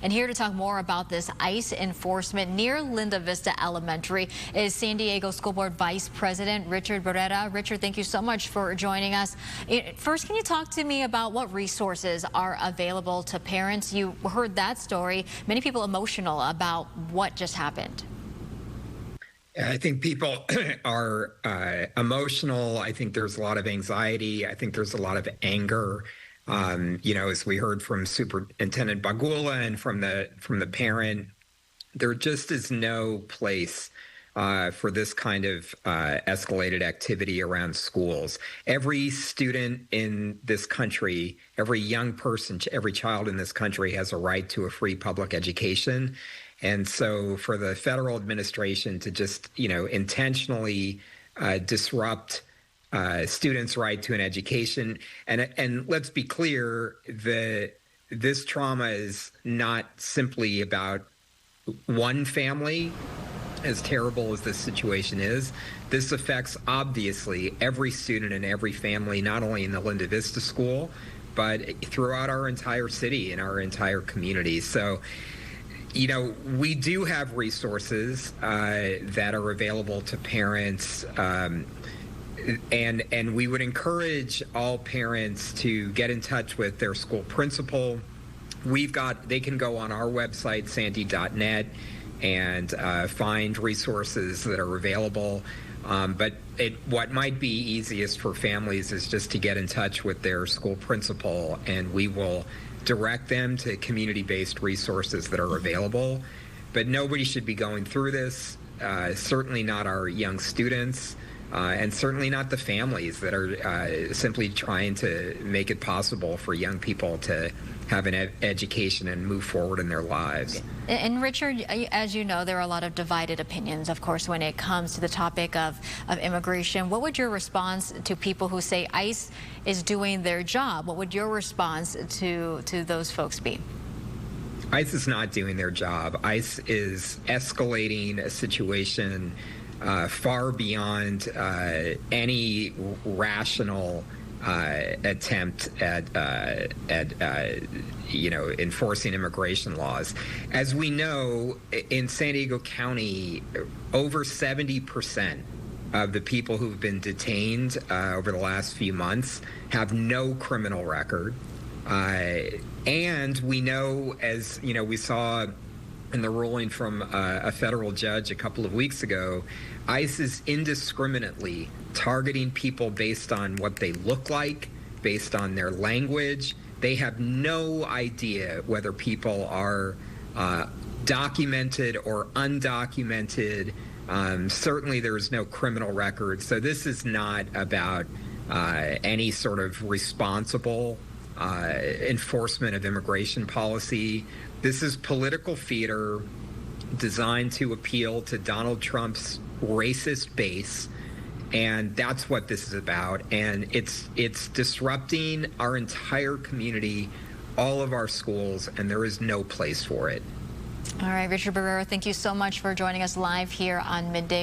And here to talk more about this ICE enforcement near Linda Vista Elementary is San Diego School Board Vice President Richard Barrera. Richard, thank you so much for joining us. First, can you talk to me about what resources are available to parents? You heard that story. Many people emotional about what just happened. I think people are emotional. I think there's a lot of anxiety. I think there's a lot of anger. As we heard from Superintendent Bagula and from the parent, there just is no place for this kind of escalated activity around schools. Every student in this country, every young person, every child in this country has a right to a free public education. And so for the federal administration to just, intentionally disrupt students' right to an education, and let's be clear, this trauma is not simply about one family. As terrible as this situation is, this affects obviously every student and every family, not only in the Linda Vista School, but throughout our entire city and our entire community. So, we do have resources that are available to parents, and we would encourage all parents to get in touch with their school principal. They can go on our website, sandy.net, and find resources that are available. But what might be easiest for families is just to get in touch with their school principal, and we will direct them to community-based resources that are available. But nobody should be going through this, certainly not our young students, and certainly not the families that are simply trying to make it possible for young people to have an education and move forward in their lives. And Richard, as you know, there are a lot of divided opinions, of course, when it comes to the topic of immigration. What would your response to people who say ICE is doing their job? What would your response to those folks be? ICE is not doing their job. ICE is escalating a situation far beyond any rational attempt at enforcing immigration laws. As we know, in San Diego County, over 70% of the people who've been detained over the last few months have no criminal record. And we know, as we saw in the ruling from a federal judge a couple of weeks ago, ICE is indiscriminately targeting people based on what they look like, based on their language. They have no idea whether people are documented or undocumented. Certainly there is no criminal record. So this is not about any sort of responsible enforcement of immigration policy. This is political theater designed to appeal to Donald Trump's racist base, and that's what this is about. And it's disrupting our entire community, all of our schools, and there is no place for it. All right, Richard Barrera, thank you so much for joining us live here on Midday.